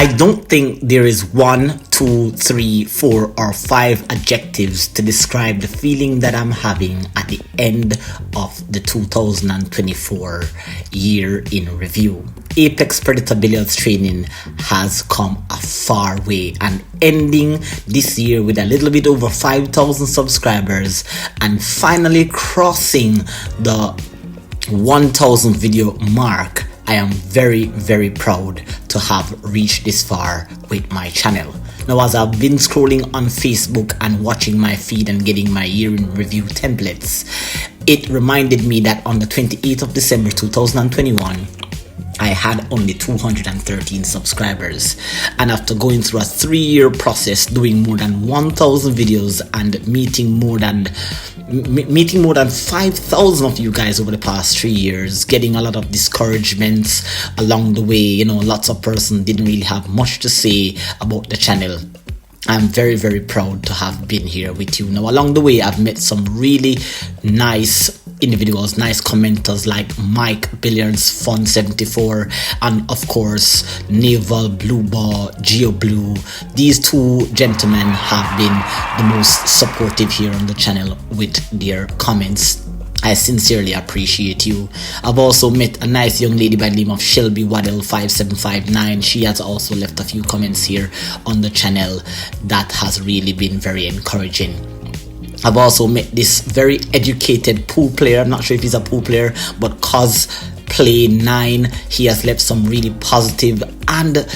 I don't think there is 1, 2, 3, 4, or 5 adjectives to describe the feeling that I'm having at the end of the 2024 year in review. Apex Predator Billiards training has come a far way, and ending this year with a little bit over 5,000 subscribers and finally crossing the 1,000 video mark. I am very, very proud to have reached this far with my channel. Now, as I've been scrolling on Facebook and watching my feed and getting my year in review templates, it reminded me that on the 28th of December 2021, I had only 213 subscribers, and after going through a 3-year process, doing more than 1,000 videos and meeting more than 5,000 of you guys over the past 3 years, getting a lot of discouragements along the way. Lots of persons didn't really have much to say about the channel. I'm very, very proud to have been here with you. Now, along the way, I've met some really nice individuals, nice commenters like Mike Billiards Fun 74, and of course Naval Blue Ball Geo Blue. These two gentlemen have been the most supportive here on the channel with their comments. I sincerely appreciate you. I've also met a nice young lady by the name of Shelby Waddell 5759. She has also left a few comments here on the channel that has really been very encouraging. I've also met this very educated pool player. I'm not sure if he's a pool player, but Cosplay9. He has left some really positive and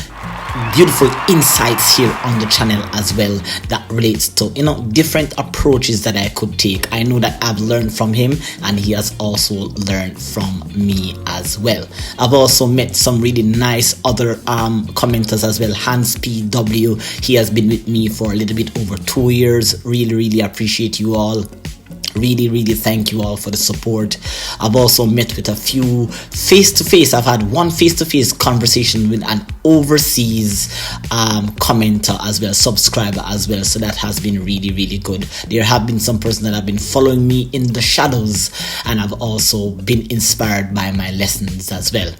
beautiful insights here on the channel as well that relates to different approaches that I could take. I know that I've learned from him, and he has also learned from me as well. I've also met some really nice other commenters as well. Hans PW, he has been with me for a little bit over 2 years. Really appreciate you all. Really thank you all for the support. I've also met with a few face-to-face. I've had one face-to-face conversation with an overseas commenter as well, subscriber as well, so that has been really good. There have been some persons that have been following me in the shadows, and I've also been inspired by my lessons as well.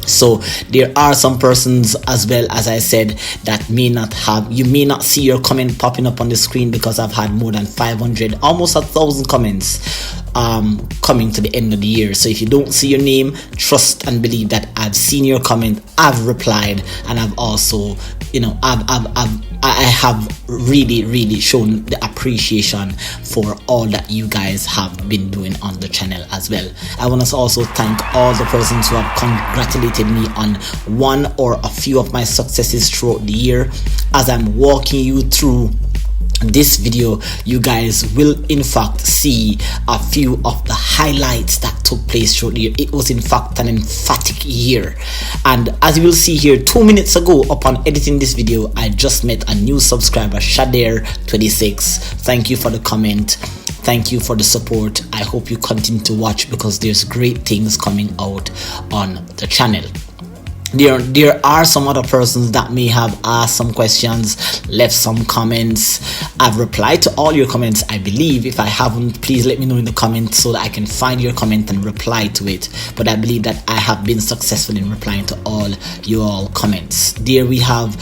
So there are some persons as well, as I said, that you may not see your comment popping up on the screen because I've had more than 500, almost 1,000 comments coming to the end of the year. So if you don't see your name, trust and believe that I've seen your comment, I've replied, and I've also I have really shown the appreciation for all that you guys have been doing on the channel as well. I want to also thank all the persons who have congratulated me on one or a few of my successes throughout the year. As I'm walking you through this video, you guys will in fact see a few of the highlights that took place throughout the year. It was in fact an emphatic year, and as you will see here, 2 minutes ago upon editing this video, I just met a new subscriber, Shader26. Thank you for the comment. Thank you for the support. I hope you continue to watch because there's great things coming out on the channel. There are some other persons that may have asked some questions, left some comments. I've replied to all your comments, I believe. If I haven't, please let me know in the comments so that I can find your comment and reply to it. But I believe that I have been successful in replying to all your comments. There we have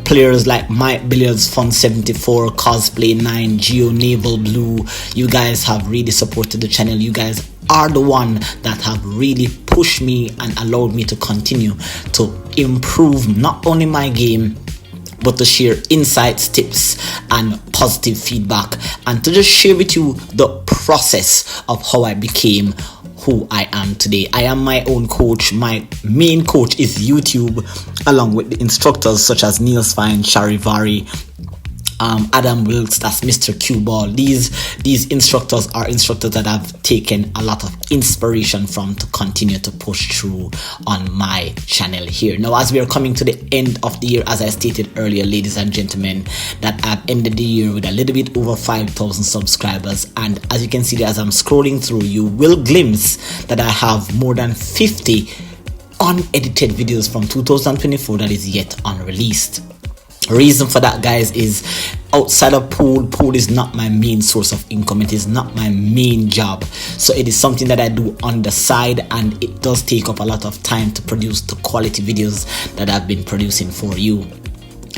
players like Mike Billiards Fun 74, Cosplay9, Geo Naval Blue. You guys have really supported the channel. You guys are the one that have really pushed me and allowed me to continue to improve not only my game, but to share insights, tips, and positive feedback, and to just share with you the process of how I became who I am today. I am my own coach. My main coach is YouTube, along with the instructors such as Niels Fine, Charivari, Adam Wilkes, that's Mr. Q Ball. These instructors are instructors that I've taken a lot of inspiration from to continue to push through on my channel here. Now, as we are coming to the end of the year, as I stated earlier, ladies and gentlemen, that I've ended the year with a little bit over 5,000 subscribers, and as you can see there, as I'm scrolling through, you will glimpse that I have more than 50 unedited videos from 2024 that is yet unreleased. Reason for that, guys, is outside of pool is not my main source of income. It is not my main job, so it is something that I do on the side, and it does take up a lot of time to produce the quality videos that I've been producing for you.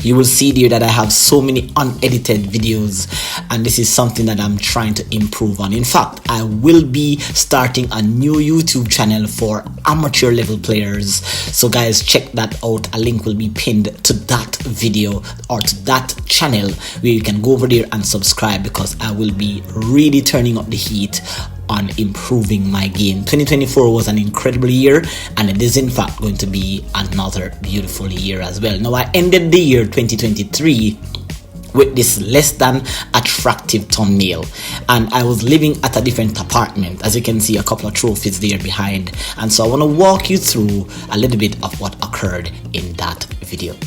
You will see there that I have so many unedited videos, and this is something that I'm trying to improve on. In fact, I will be starting a new YouTube channel for amateur level players, so guys, check that out. A link will be pinned to that video or to that channel where you can go over there and subscribe, because I will be really turning up the heat on improving my game. 2024 was an incredible year, and it is in fact going to be another beautiful year as well. Now, I ended the year 2023 with this less than attractive thumbnail, and I was living at a different apartment. As you can see, a couple of trophies there behind, and so I want to walk you through a little bit of what occurred in that video.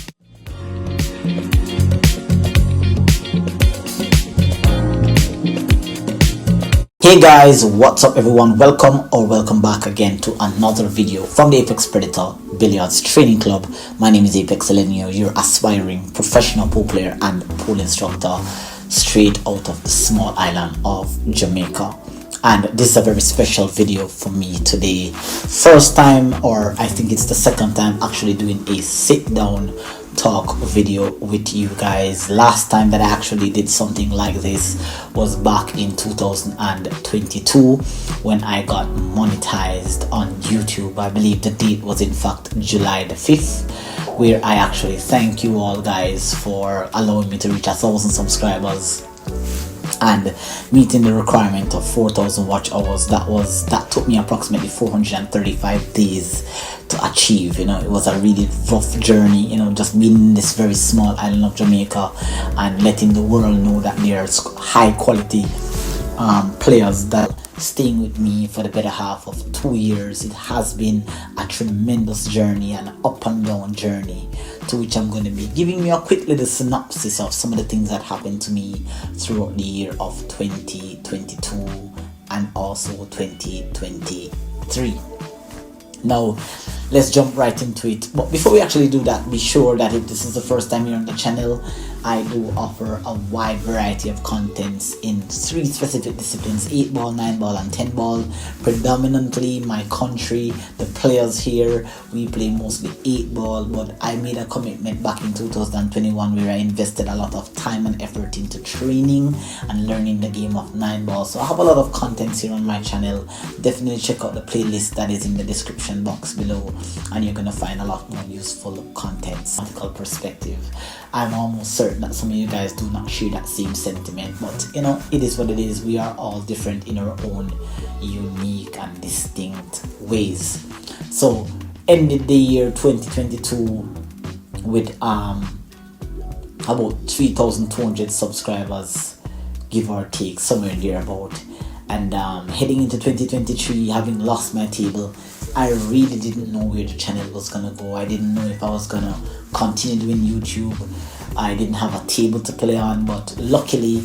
Hey guys, what's up everyone? Welcome back again to another video from the Apex Predator Billiards Training Club. My name is ApexElgenio, your aspiring professional pool player and pool instructor straight out of the small island of Jamaica. And this is a very special video for me today. First time, or I think it's the second time, actually doing a sit down talk video with you guys. Last time that I actually did something like this was back in 2022 when I got monetized on YouTube. I believe the date was in fact July the 5th, where I actually thank you all guys for allowing me to reach 1,000 subscribers and meeting the requirement of 4,000 watch hours. That took me approximately 435 days to achieve. You know, it was a really rough journey, you know, just being in this very small island of Jamaica and letting the world know that there's high quality players that staying with me for the better half of 2 years. It has been a tremendous journey, an up and down journey, to which I'm going to be giving you a quick little synopsis of some of the things that happened to me throughout the year of 2022 and also 2023. Now, let's jump right into it. But before we actually do that, be sure that if this is the first time you're on the channel, I do offer a wide variety of contents in 3 specific disciplines: 8 ball, 9 ball and 10 ball. Predominantly my country, the players here, we play mostly 8 ball, but I made a commitment back in 2021 where I invested a lot of time and effort into training and learning the game of 9 ball. So I have a lot of contents here on my channel. Definitely check out the playlist that is in the description box below, and you're gonna find a lot more useful content, practical perspective. I'm almost certain that some of you guys do not share that same sentiment, but you know, it is what it is. We are all different in our own unique and distinct ways. So ended the year 2022 with about 3,200 subscribers, give or take, somewhere there about. And heading into 2023, having lost my table, I really didn't know where the channel was gonna go. I didn't know if I was gonna continue doing YouTube. I didn't have a table to play on, but luckily,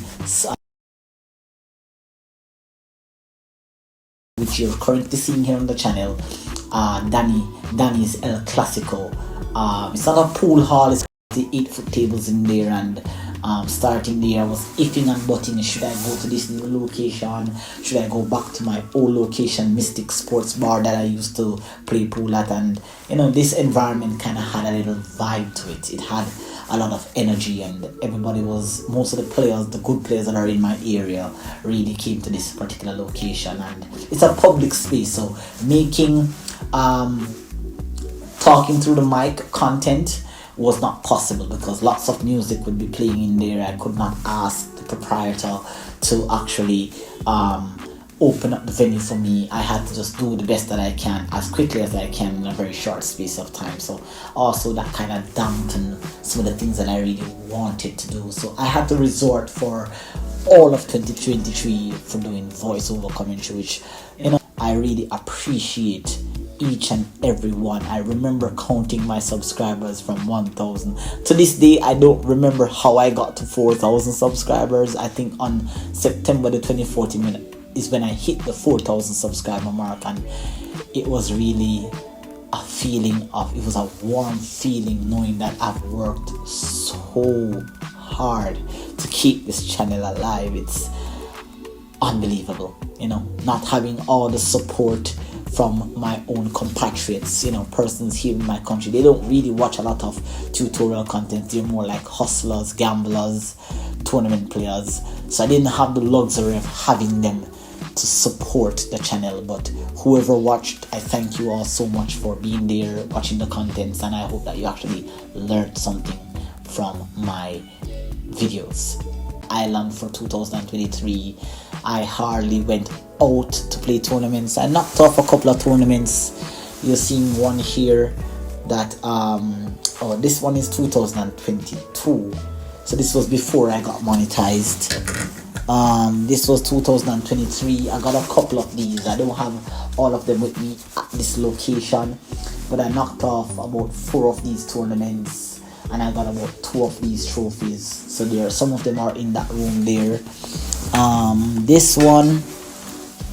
which you're currently seeing here on the channel, Danny's El Clasico. It's not a pool hall, it's the 8-foot tables in there, and starting there I was iffing and butting. Should I go to this new location? Should I go back to my old location, Mystic Sports Bar, that I used to play pool at? And you know, this environment kind of had a little vibe to it. It had a lot of energy, and most of the players, the good players that are in my area, really came to this particular location. And it's a public space, so making talking through the mic content was not possible because lots of music would be playing in there. I could not ask the proprietor to actually open up the venue for me. I had to just do the best that I can as quickly as I can in a very short space of time. So also that kind of dampened some of the things that I really wanted to do. So I had to resort for all of 2023 for doing voiceover commentary, which, you know, I really appreciate each and every one. I remember counting my subscribers from 1,000 to this day. I don't remember how I got to 4,000 subscribers. I think on September the 24th is when I hit the 4,000 subscriber mark, and it was really a feeling of, it was a warm feeling knowing that I've worked so hard to keep this channel alive. It's unbelievable, not having all the support from my own compatriots, persons here in my country. They don't really watch a lot of tutorial content. They're more like hustlers, gamblers, tournament players. So I didn't have the luxury of having them to support the channel. But whoever watched, I thank you all so much for being there, watching the contents, and I hope that you actually learned something from my videos. Island for 2023, I hardly went out to play tournaments. I knocked off a couple of tournaments. You're seeing one here that this one is 2022, so this was before I got monetized. This was 2023. I got a couple of these. I don't have all of them with me at this location, but I knocked off about 4 of these tournaments, and I got about 2 of these trophies. So there, some of them are in that room there. This one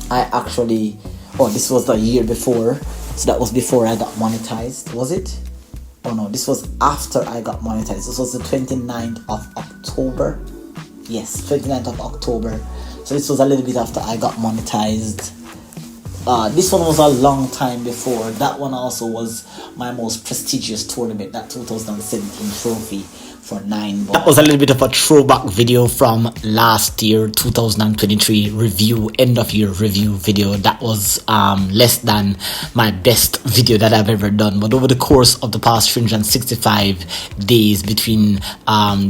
I actually, this was the year before, so that was before I got monetized, was it? Oh no, this was after I got monetized. This was the 29th of October. Yes, 29th of October. So this was a little bit after I got monetized. This one was a long time before. That one also was my most prestigious tournament, that 2017 trophy for 9 balls. That was a little bit of a throwback video from last year, 2023 review, end of year review video. That was less than my best video that I've ever done. But over the course of the past 365 days between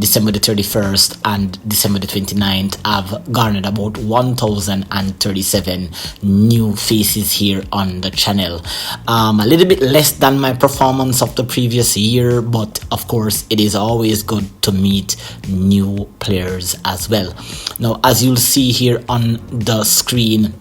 December the 31st and December the 29th, I've garnered about 1,037 new faces here on the channel. A little bit less than my performance of the previous year, but of course it is always good to meet new players as well. Now, as you'll see here on the screen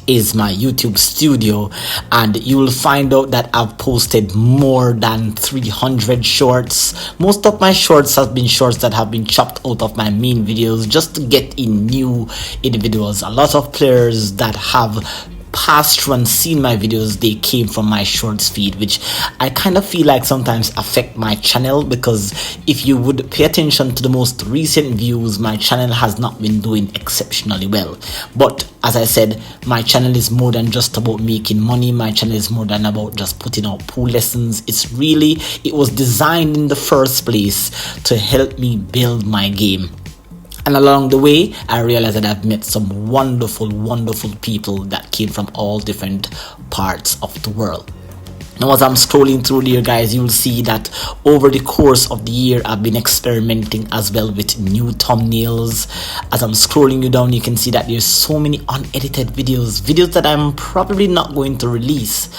is my YouTube studio, and you will find out that I've posted more than 300 shorts. Most of my shorts have been shorts that have been chopped out of my main videos just to get in new individuals. A lot of players that have passed through and seen my videos, they came from my shorts feed, which I kind of feel like sometimes affect my channel, because if you would pay attention to the most recent views, my channel has not been doing exceptionally well. But as I said, my channel is more than just about making money. My channel is more than about just putting out pool lessons. It was designed in the first place to help me build my game. And along the way, I realized that I've met some wonderful, wonderful people that came from all different parts of the world. Now, as I'm scrolling through here, guys, you'll see that over the course of the year, I've been experimenting as well with new thumbnails. As I'm scrolling you down, you can see that there's so many unedited videos that I'm probably not going to release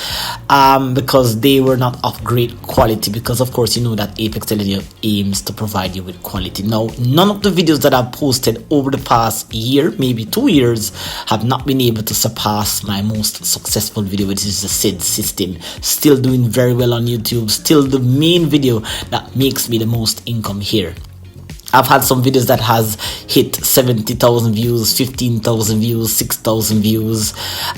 because they were not of great quality, because of course you know that ApexElgenio aims to provide you with quality. Now, none of the videos that I've posted over the past year, maybe 2 years, have not been able to surpass my most successful video, which is the SID system. Still doing very well on YouTube, still the main video that makes me the most income here. I've had some videos that has hit 70,000 views, 15,000 views, 6,000 views.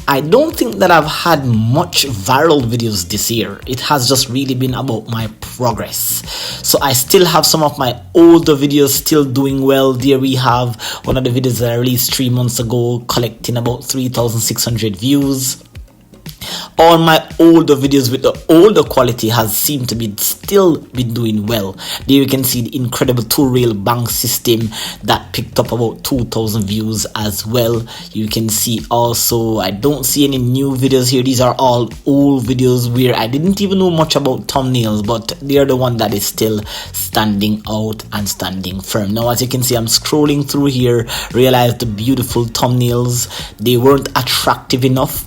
I don't think that I've had much viral videos this year. It has just really been about my progress. So I still have some of my older videos still doing well. There we have one of the videos that I released 3 months ago, collecting about 3,600 views. All my older videos with the older quality has seemed to be still been doing well. There you can see the incredible 2-rail bank system that picked up about 2,000 views as well. You can see also, I don't see any new videos here. These are all old videos where I didn't even know much about thumbnails, but they are the one that is still standing out and standing firm. Now, as you can see, I'm scrolling through here, realize the beautiful thumbnails, they weren't attractive enough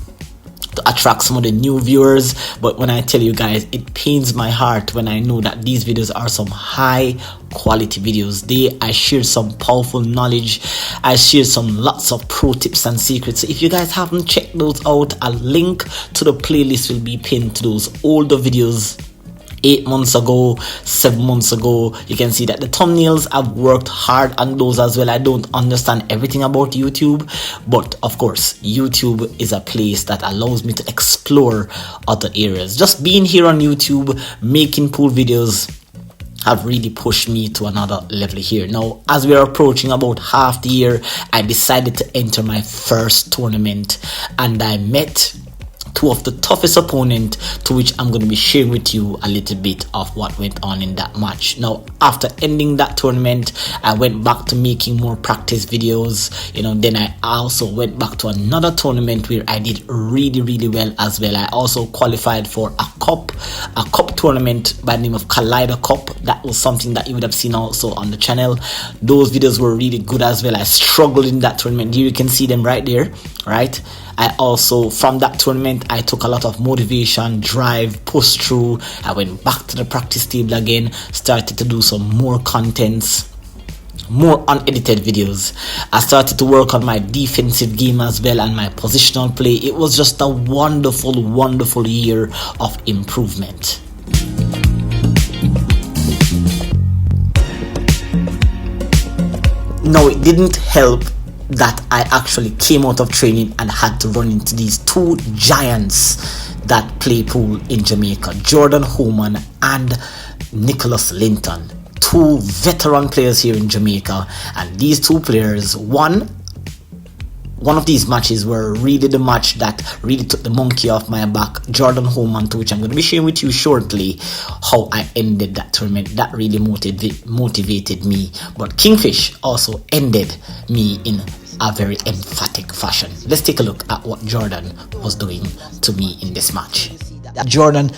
to attract some of the new viewers. But when I tell you guys, it pains my heart when I know that these videos are some high quality videos. I share some powerful knowledge, I share some lots of pro tips and secrets. So if you guys haven't checked those out, a link to the playlist will be pinned to those older videos 8 months ago, 7 months ago. You can see that the thumbnails, I've worked hard on those as well. I don't understand everything about YouTube, but of course YouTube is a place that allows me to explore other areas. Just being here on YouTube making pool videos have really pushed me to another level here. Now, as we are approaching about half the year, I decided to enter my first tournament, and I met two of the toughest opponents, to which I'm going to be sharing with you a little bit of what went on in that match. Now, after ending that tournament, I went back to making more practice videos. Then I also went back to another tournament where I did really well as well. I also qualified for a cup tournament by the name of Collider Cup. That was something that you would have seen also on the channel. Those videos were really good as well. I struggled in that tournament. Here you can see them right there, right? I also, from that tournament, I took a lot of motivation, drive, push through. I went back to the practice table again, started to do some more contents, more unedited videos. I started to work on my defensive game as well and my positional play. It was just a wonderful year of improvement. Now, it didn't help that I actually came out of training and had to run into these two giants that play pool in Jamaica, Jordan Homan and Nicholas Linton, two veteran players here in Jamaica. And these two players, one of these matches were really the match that really took the monkey off my back. Jordan Homan, to which I'm going to be sharing with you shortly how I ended that tournament. That really motivated me. But Kingfish also ended me in a very emphatic fashion. Let's take a look at what Jordan was doing to me in this match. Jordan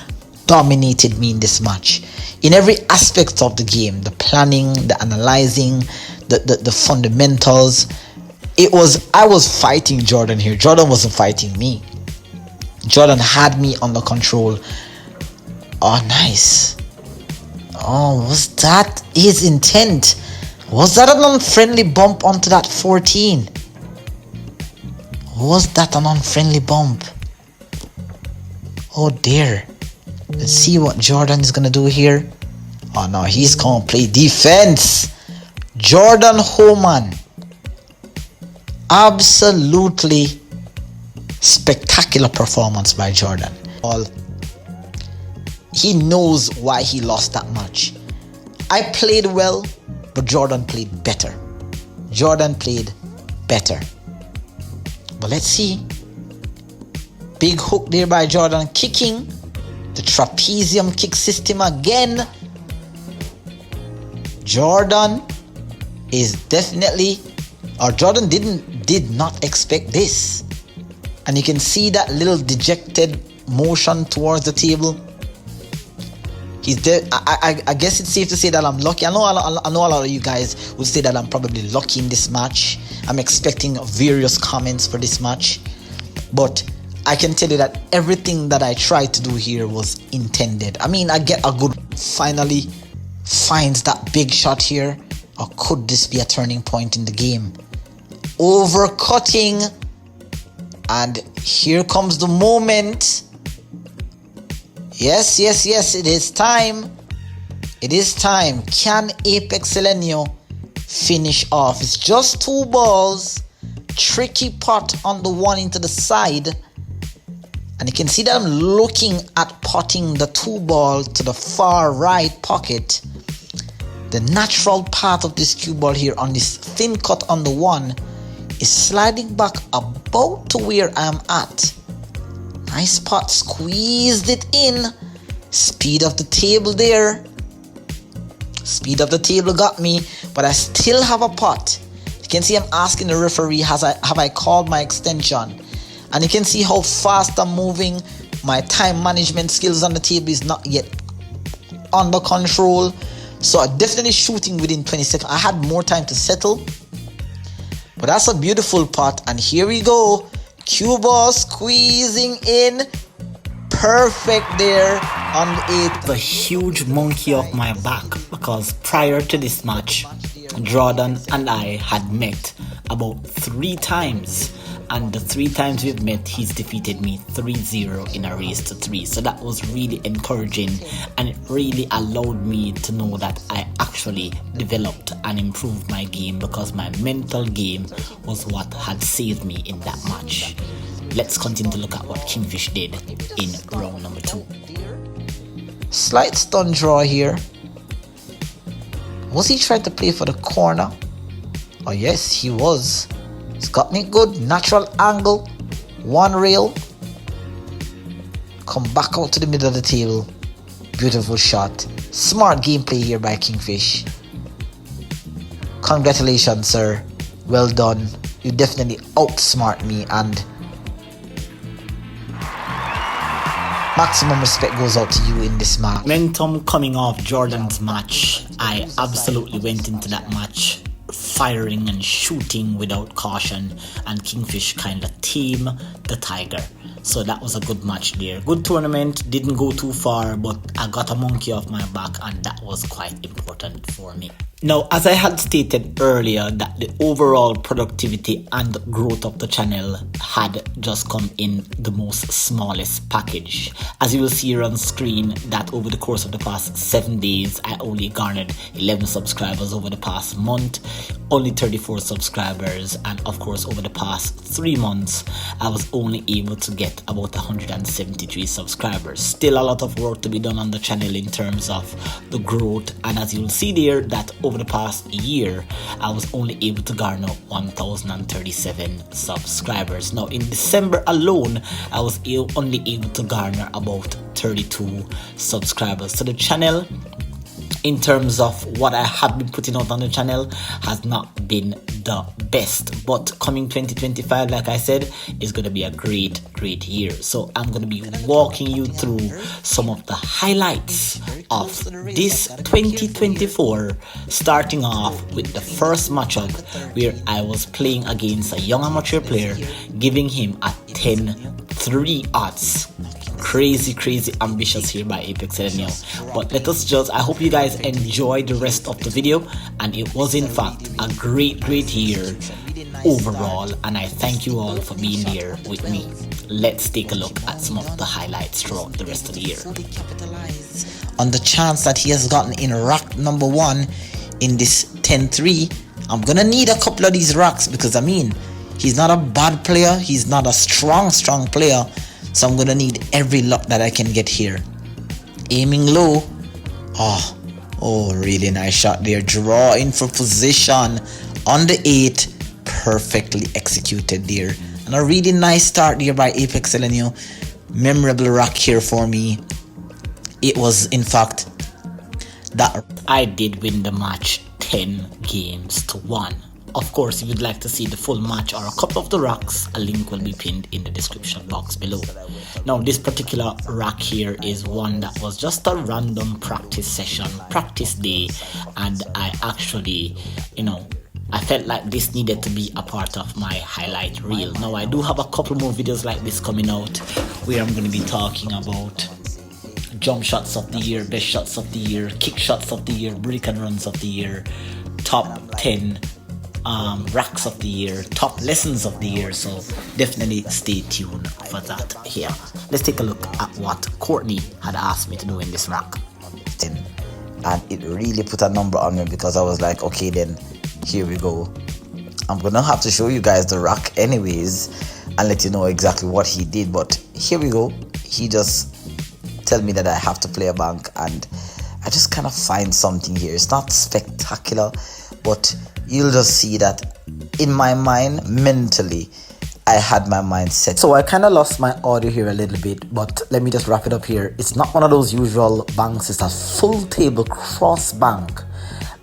dominated me in this match in every aspect of the game: the planning, the analyzing, the fundamentals. I was fighting Jordan here. Jordan wasn't fighting me. Jordan had me under control. Oh, nice. Oh, was that his intent? Was that an unfriendly bump onto that 14? Was that an unfriendly bump? Oh dear. Let's see what Jordan is going to do here. Oh no, he's going to play defense. Jordan Homan. Absolutely spectacular performance by Jordan. He knows why he lost that match. I played well, but Jordan played better. But let's see. Big hook there by Jordan, kicking the trapezium kick system again. Jordan did not expect this, and you can see that little dejected motion towards the table. He's there. I guess it's safe to say that I'm lucky. I know a lot of you guys would say that I'm probably lucky in this match. I'm expecting various comments for this match, but I can tell you that everything that I tried to do here was intended. I mean, I get a good, finally finds that big shot here. Or could this be a turning point in the game? Overcutting, and here comes the moment. Yes, it is time. Can ApexElgenio finish off? It's just 2 balls. Tricky pot on the one into the side, and you can see that I'm looking at potting the 2 ball to the far right pocket. The natural path of this cue ball here on this thin cut on the one is sliding back about to where I'm at. Nice pot, squeezed it in. Speed of the table there. Speed of the table got me, but I still have a pot. You can see I'm asking the referee, have I called my extension? And you can see how fast I'm moving. My time management skills on the table is not yet under control. So I'm definitely shooting within 20 seconds. I had more time to settle. But that's a beautiful pot. And here we go. Cue ball squeezing in. Perfect there on the 8th. The huge monkey off my back, because prior to this match, Jordan and I had met about 3 times. and the 3 times we've met, he's defeated me 3-0 in a race to 3. So that was really encouraging, and it really allowed me to know that I actually developed and improved my game, because my mental game was what had saved me in that match. Let's continue to look at what Kingfish did in round number 2. Slight stun draw here. Was he trying to play for the corner? Oh yes, he was. He's got me good. Natural angle. One rail. Come back out to the middle of the table. Beautiful shot. Smart gameplay here by Kingfish. Congratulations, sir. Well done. You definitely outsmart me, and maximum respect goes out to you in this match. Momentum coming off Jordan's match. I absolutely went into that match firing and shooting without caution, and Kingfish kind of tamed the tiger. So that was a good match there. Good tournament, didn't go too far, but I got a monkey off my back, and that was quite important for me. Now, as I had stated earlier, that the overall productivity and growth of the channel had just come in the most smallest package. As you will see here on screen, that over the course of the past 7 days, I only garnered 11 subscribers. Over the past month, only 34 subscribers, and of course over the past 3 months, I was only able to get about 173 subscribers. Still a lot of work to be done on the channel in terms of the growth, and as you will see there, that over the past year, I was only able to garner 1,037 subscribers. Now in December alone, I was only able to garner about 32 subscribers. So the channel, in terms of what I have been putting out on the channel, has not been the best, but coming 2025, like I said, is going to be a great year. So I'm going to be walking you through some of the highlights of this 2024, starting off with the first matchup where I was playing against a young amateur player, giving him a 10-3 odds. Crazy ambitious here by ApexElgenio. But let us just, I hope you guys enjoyed the rest of the video, and it was in fact a great year overall, and I thank you all for being here with me. Let's take a look at some of the highlights throughout the rest of the year. On the chance that he has gotten in rack number 1 in this 10-3, I'm gonna need a couple of these racks, because I mean, he's not a bad player, he's not a strong player. So I'm gonna need every luck that I can get here. Aiming low. Oh, really nice shot there. Drawing for position on the 8. Perfectly executed there. And a really nice start there by ApexElgenio. Memorable rack here for me. It was in fact that I did win the match 10-1. Of course, if you'd like to see the full match or a couple of the racks, a link will be pinned in the description box below. Now, this particular rack here is one that was just a random practice session, practice day, and I actually, I felt like this needed to be a part of my highlight reel. Now, I do have a couple more videos like this coming out where I'm going to be talking about jump shots of the year, best shots of the year, kick shots of the year, break and runs of the year, top 10 racks of the year, top lessons of the year. So definitely stay tuned for that here. Let's take a look at what Courtney had asked me to do in this rack. And it really put a number on me, because I was like, okay, then here we go. I'm gonna have to show you guys the rack anyways and let you know exactly what he did, but here we go. He just tell me that I have to play a bank, and I just kind of find something here. It's not spectacular, but you'll just see that in my mind, mentally, I had my mind set. So I kind of lost my audio here a little bit, but let me just wrap it up here. It's not one of those usual banks. It's a full table cross bank,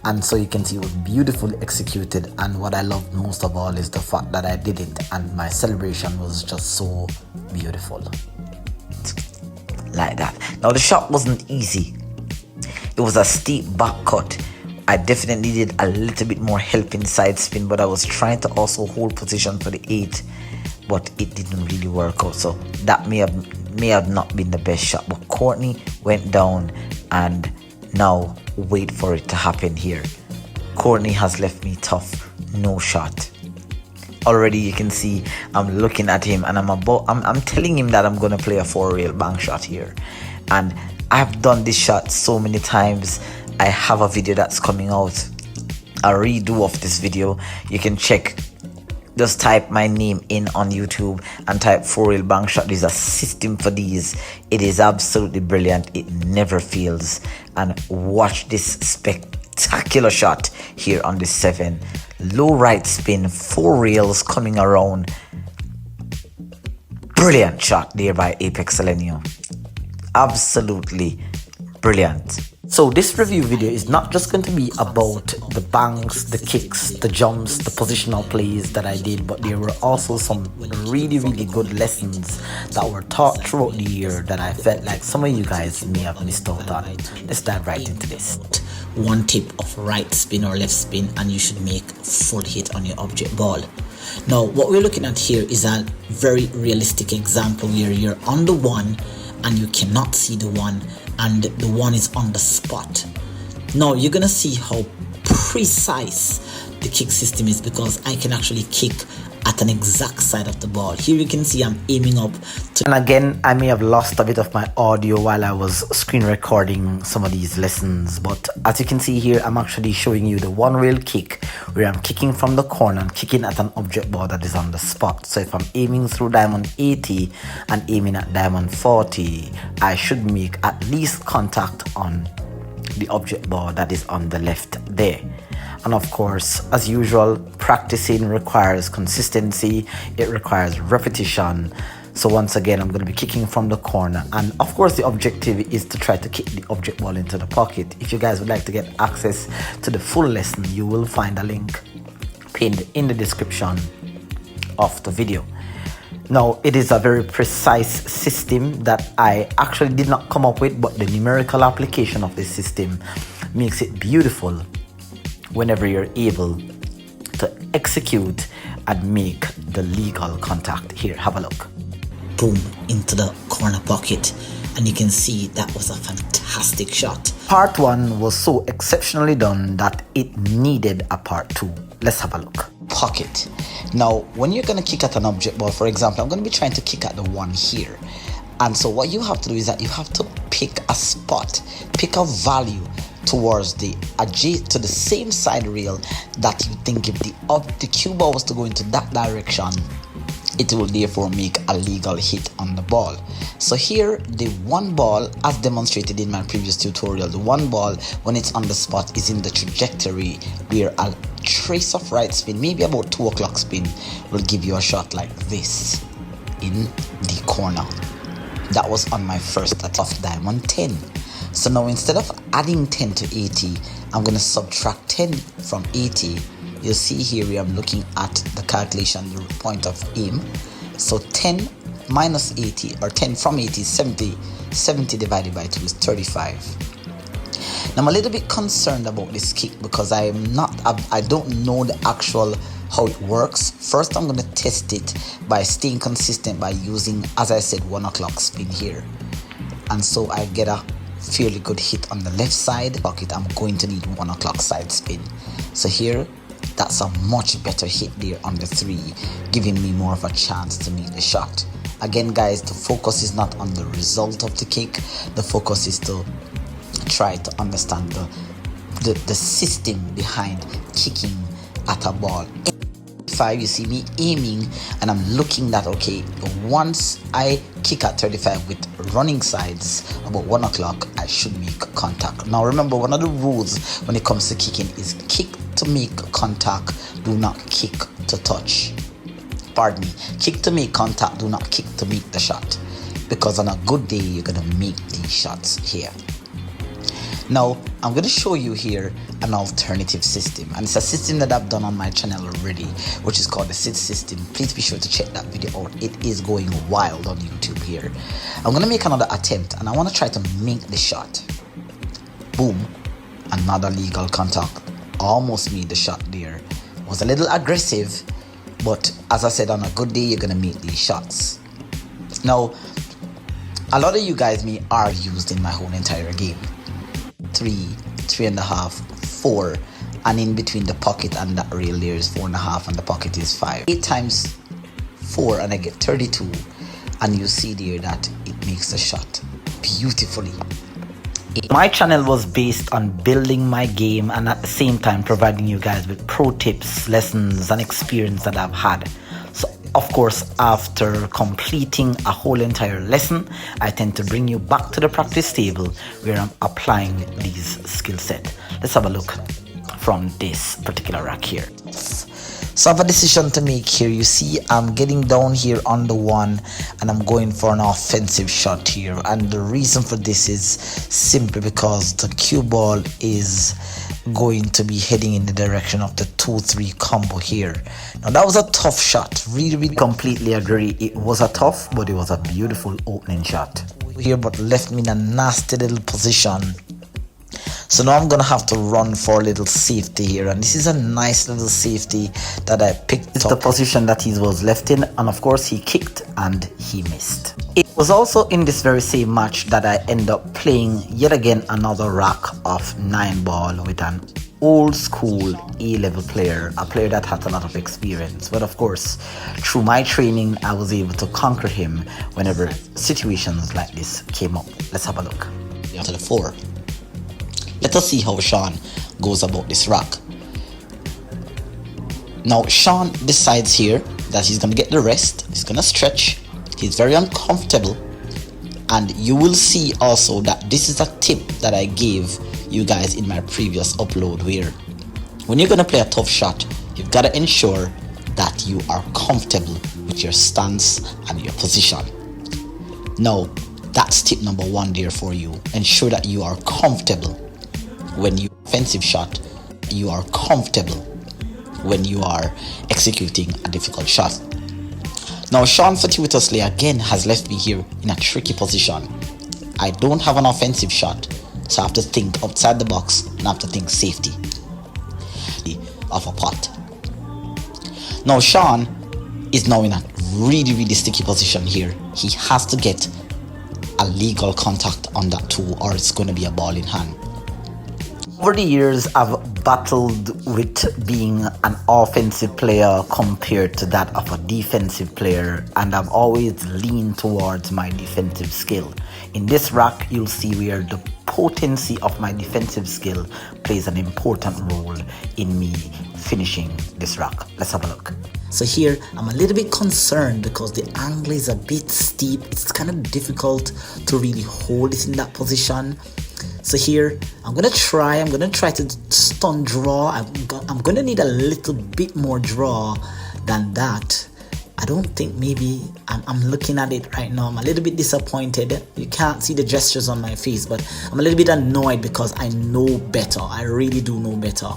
and so you can see it was beautifully executed. And what I loved most of all is the fact that I did it, and my celebration was just so beautiful. Like that. Now the shot wasn't easy. It was a steep back cut. I definitely did a little bit more helping side spin, but I was trying to also hold position for the 8, but it didn't really work out. So that may have not been the best shot. But Courtney went down, and now wait for it to happen here. Courtney has left me tough. No shot. Already you can see I'm looking at him, and I'm telling him that I'm gonna play a 4-rail bank shot here. And I've done this shot so many times. I have a video that's coming out, a redo of this video. You can check, just type my name in on YouTube and type 4-rail bank shot. There's a system for these. It is absolutely brilliant. It never fails. And watch this spectacular shot here on the 7. Low right spin, 4 rails coming around. Brilliant shot there by ApexElgenio. Absolutely brilliant. So this review video is not just going to be about the banks, the kicks, the jumps, the positional plays that I did, but there were also some really good lessons that were taught throughout the year that I felt like some of you guys may have missed out on. Let's dive right into this. One tip of right spin or left spin, and you should make full hit on your object ball. Now what we're looking at here is a very realistic example where you're on the 1 and you cannot see the 1, and the 1 is on the spot. Now you're gonna see how precise the kick system is, because I can actually kick at an exact side of the ball. Here you can see I'm aiming up to, and again I may have lost a bit of my audio while I was screen recording some of these lessons, but as you can see here, I'm actually showing you the 1-rail kick where I'm kicking from the corner and kicking at an object ball that is on the spot. So if I'm aiming through diamond 80 and aiming at diamond 40, I should make at least contact on the object ball that is on the left there. And of course, as usual, practicing requires consistency. It requires repetition. So once again, I'm going to be kicking from the corner, and of course the objective is to try to kick the object ball into the pocket. If you guys would like to get access to the full lesson, you will find a link pinned in the description of the video. Now, it is a very precise system that I actually did not come up with, but the numerical application of this system makes it beautiful whenever you're able to execute and make the legal contact. Here, have a look. Boom, into the corner pocket, and you can see that was a fantastic shot. Part 1 was so exceptionally done that it needed a part 2. Let's have a look. Pocket. Now when you're going to kick at an object ball, for example, I'm going to be trying to kick at the 1 here, and so what you have to do is that you have to pick a spot, pick a value towards the to the same side rail that you think, if the cue ball was to go into that direction, it will therefore make a legal hit on the ball. So here, the 1 ball, as demonstrated in my previous tutorial, the 1 ball when it's on the spot is in the trajectory where a trace of right spin, maybe about 2 o'clock spin, will give you a shot like this in the corner. That was on my first attempt of diamond 10. So now instead of adding 10 to 80, I'm going to subtract 10 from 80. You'll see here where I'm looking at the calculation, the point of aim. So 10 minus 80, or 10 from 80 is 70. 70 divided by 2 is 35. Now I'm a little bit concerned about this kick because I don't know the actual how it works. First, I'm going to test it by staying consistent by using, as I said, 1 o'clock spin here. And so I get a fairly good hit on the left side pocket. I'm going to need 1 o'clock side spin. So here, that's a much better hit there on the 3, giving me more of a chance to make the shot. Again guys, the focus is not on the result of the kick. The focus is to try to understand the system behind kicking at a ball. 35, you see me aiming and I'm looking that, okay, once I kick at 35 with running sides about 1 o'clock, I should make contact. Now remember, one of the rules when it comes to kicking is kick to make contact, do not kick to touch. Pardon me, kick to make contact, do not kick to make the shot, because on a good day you're gonna make these shots here. Now I'm going to show you here an alternative system, and it's a system that I've done on my channel already, which is called the sit system. Please be sure to check that video out. It is going wild on YouTube here. I'm going to make another attempt and I want to try to make the shot. Boom, another legal contact. Almost made the shot there. Was a little aggressive, but as I said, on a good day you're going to make these shots. Now a lot of you guys may are used in my whole entire game. 3, 3.5, 4, and in between the pocket and that rail there is 4.5 and the pocket is 5. 8 times 4 and I get 32, and you see there that it makes the shot beautifully. My channel was based on building my game and at the same time providing you guys with pro tips, lessons and experience that I've had. So of course, after completing a whole entire lesson, I tend to bring you back to the practice table where I'm applying these skill set. Let's have a look from this particular rack here. So I have a decision to make here. You see I'm getting down here on the 1 and I'm going for an offensive shot here, and the reason for this is simply because the cue ball is going to be heading in the direction of the 2-3 combo here. Now that was a tough shot, really completely agree. It was a tough, but it was a beautiful opening shot here, but left me in a nasty little position. So now I'm gonna have to run for a little safety here, and this is a nice little safety that I picked up. The position that he was left in, and of course he kicked and he missed. It was also in this very same match that I end up playing yet again another rack of 9 ball with an old school A-level player, a player that had a lot of experience. But of course, through my training, I was able to conquer him whenever situations like this came up. Let's have a look. To the 4. Let us see how Sean goes about this rack. Now Sean decides here that he's gonna get the rest, he's gonna stretch, he's very uncomfortable, and you will see also that this is a tip that I gave you guys in my previous upload, where when you're gonna play a tough shot, you've got to ensure that you are comfortable with your stance and your position. Now that's tip number 1 there for you. Ensure that you are comfortable when you offensive shot, you are comfortable when you are executing a difficult shot. Now Sean fortuitously again has left me here in a tricky position. I don't have an offensive shot, so I have to think outside the box and I have to think safety of a pot. Now Sean is now in a really sticky position here. He has to get a legal contact on that 2 or it's going to be a ball in hand. Over the years, I've battled with being an offensive player compared to that of a defensive player, and I've always leaned towards my defensive skill. In this rack, you'll see where the potency of my defensive skill plays an important role in me finishing this rack. Let's have a look. So here, I'm a little bit concerned because the angle is a bit steep. It's kind of difficult to really hold it in that position. So here, I'm gonna try to stun draw. I'm gonna need a little bit more draw than that. I don't think maybe, I'm looking at it right now, I'm a little bit disappointed. You can't see the gestures on my face, but I'm a little bit annoyed because I know better. I really do know better.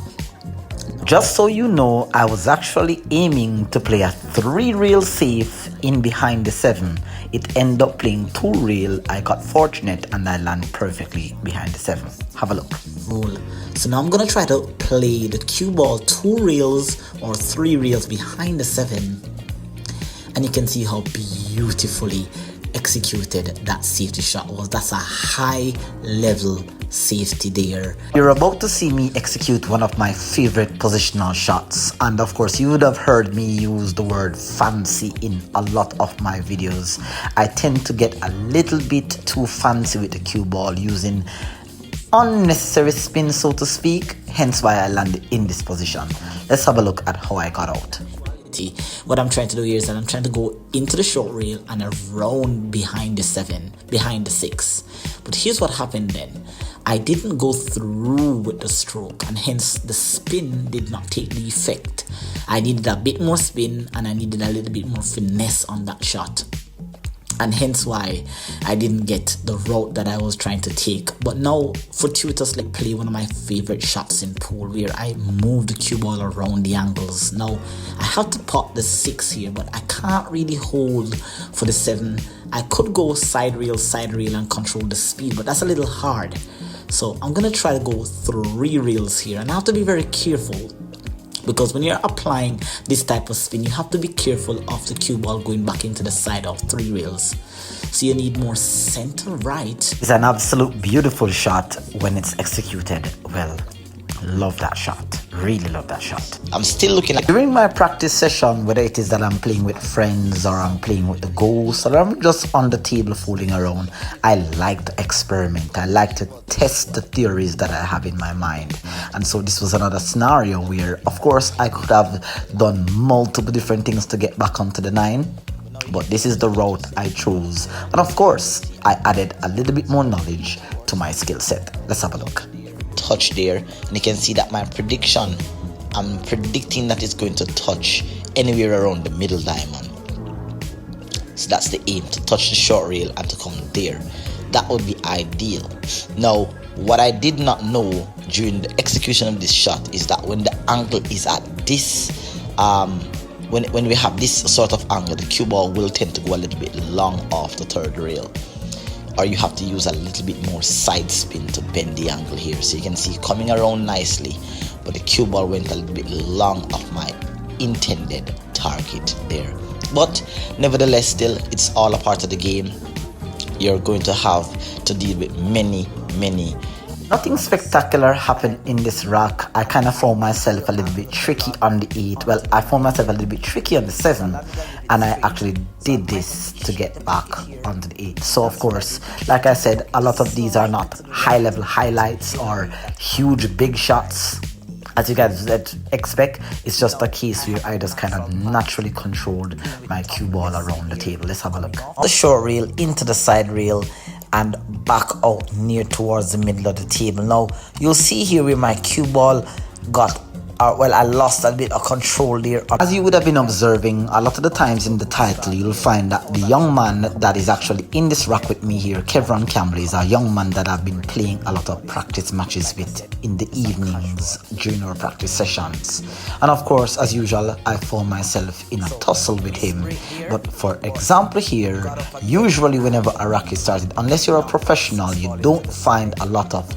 Just so you know, I was actually aiming to play a 3 rail safe in behind the 7. It ended up playing 2 rail. I got fortunate and I landed perfectly behind the 7. Have a look. Roll. So now I'm gonna try to play the cue ball 2 rails or 3 rails behind the 7, and you can see how beautifully executed that safety shot was. That's a high level safety there. You're about to see me execute one of my favorite positional shots, and of course you would have heard me use the word fancy in a lot of my videos. I tend to get a little bit too fancy with the cue ball, using unnecessary spin, so to speak, hence why I landed in this position. Let's have a look at how I got out. What I'm trying to do here is that I'm trying to go into the short rail and around behind the 7, behind the 6. But here's what happened then. I didn't go through with the stroke, and hence the spin did not take the effect. I needed a bit more spin and I needed a little bit more finesse on that shot, and hence why I didn't get the route that I was trying to take. But now fortuitously play one of my favorite shots in pool, where I move the cue ball around the angles. Now I have to pop the 6 here, but I can't really hold for the 7. I could go side rail and control the speed, but that's a little hard. So I'm gonna try to go 3 rails here, and I have to be very careful, because when you're applying this type of spin, you have to be careful of the cue ball going back into the side of 3 rails. So you need more center right. It's an absolute beautiful shot when it's executed well. love that shot. Really love that shot. I'm still looking at during my practice session, whether it is that I'm playing with friends or I'm playing with the ghosts or I'm just on the table fooling around, I like to experiment. I like to test the theories that I have in my mind. And so this was another scenario where, of course, I could have done multiple different things to get back onto the 9. But this is the route I chose. And of course, I added a little bit more knowledge to my skill set. Let's have a look. Touch there, and you can see that my prediction, I'm predicting that it's going to touch anywhere around the middle diamond. So that's the aim, to touch the short rail and to come there. That would be ideal. Now, what I did not know during the execution of this shot is that when the angle is at this, when we have this sort of angle, the cue ball will tend to go a little bit long off the third rail, or you have to use a little bit more side spin to bend the angle here. So you can see coming around nicely, but the cue ball went a little bit long off my intended target there. But nevertheless, still, it's all a part of the game. You're going to have to deal with many. Nothing spectacular happened in this rack. I kind of found myself a little bit tricky on the 8. Well, I found myself a little bit tricky on the 7, and I actually did this to get back onto the 8. So of course, like I said, a lot of these are not high-level highlights or huge big shots. As you guys expect, it's just a case where I just kind of naturally controlled my cue ball around the table. Let's have a look. The short rail into the side rail and back out near towards the middle of the table. Now you'll see here where my cue ball got, well, I lost a bit of control there. As you would have been observing, a lot of the times in the title, you'll find that the young man that is actually in this rack with me here, Kevron Campbell, is a young man that I've been playing a lot of practice matches with in the evenings during our practice sessions. And of course, as usual, I found myself in a tussle with him. But for example here, usually whenever a rack is started, unless you're a professional, you don't find a lot of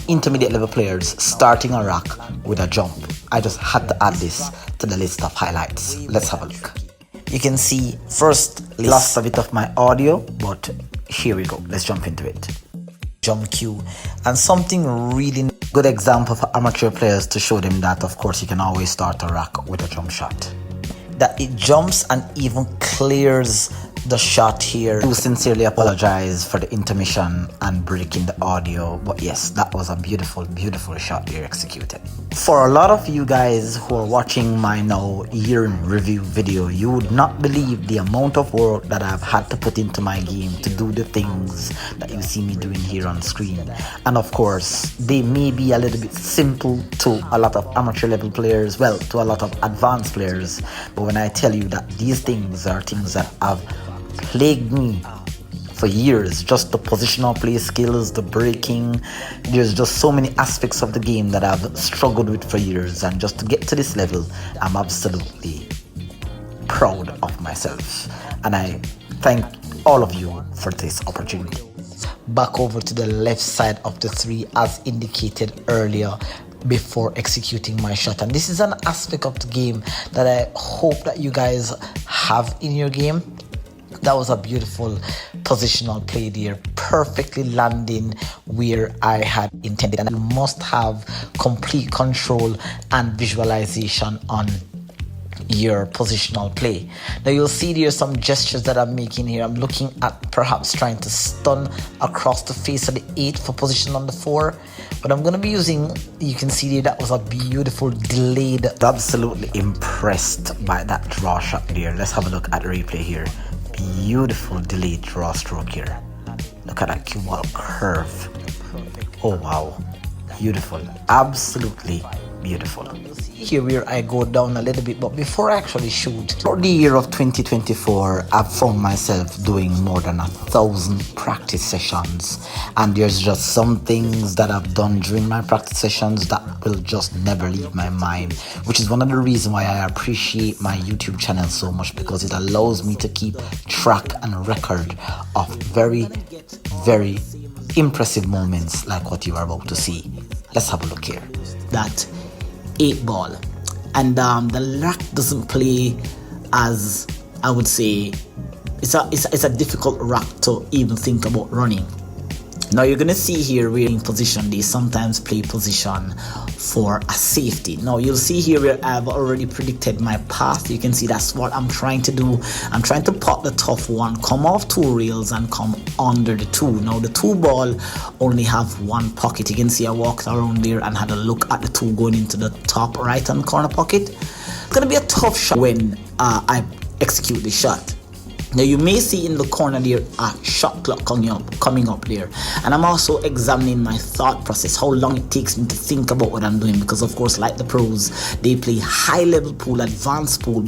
intermediate level players starting a rack with a jump. I just had to add this to the list of highlights. Let's have a look. You can see first lost a bit of my audio, but here we go. Let's jump into it. Jump cue, and something really good example for amateur players to show them that of course you can always start a rack with a jump shot. That it jumps and even clears the shot here. I do sincerely apologize for the intermission and breaking the audio, but yes, that was a beautiful shot here executed. For a lot of you guys who are watching my now year in review video, you would not believe the amount of work that I've had to put into my game to do the things that you see me doing here on screen. And of course, they may be a little bit simple to a lot of amateur level players, well, to a lot of advanced players, but when I tell you that these things are things that have plagued me for years, just the positional play skills, the breaking, there's just so many aspects of the game that I've struggled with for years, and just to get to this level, I'm absolutely proud of myself, and I thank all of you for this opportunity. Back over to the left side of the 3 as indicated earlier before executing my shot, and this is an aspect of the game that I hope that you guys have in your game. That was a beautiful positional play there, perfectly landing where I had intended, and you must have complete control and visualization on your positional play. Now you'll see there some gestures that I'm making here. I'm looking at perhaps trying to stun across the face of the 8 for position on the 4, but I'm going to be using, you can see there, that was a beautiful delayed. Absolutely impressed by that draw shot there. Let's have a look at the replay here. Beautiful delayed draw stroke here. Look at that cue ball curve. Oh wow, beautiful, absolutely beautiful. Here where I go down a little bit, but before I actually shoot, for the year of 2024, I've found myself doing more than 1,000 practice sessions, and there's just some things that I've done during my practice sessions that will just never leave my mind, which is one of the reasons why I appreciate my YouTube channel so much, because it allows me to keep track and record of very impressive moments like what you are about to see. Let's have a look here. That 8 ball, and the rack doesn't play as, I would say, it's a difficult rack to even think about running. Now you're gonna see here we're in position. They sometimes play position for a safety. Now you'll see here where I've already predicted my path. You can see that's what I'm trying to do. I'm trying to pot the tough one, come off 2 rails and come under the 2. Now the 2 ball only have 1 pocket. You can see I walked around there and had a look at the 2 going into the top right hand corner pocket. It's gonna be a tough shot when I execute the shot. Now you may see in the corner there a shot clock coming up there, and I'm also examining my thought process, how long it takes me to think about what I'm doing, because of course, like the pros, they play high level pool, advanced pool.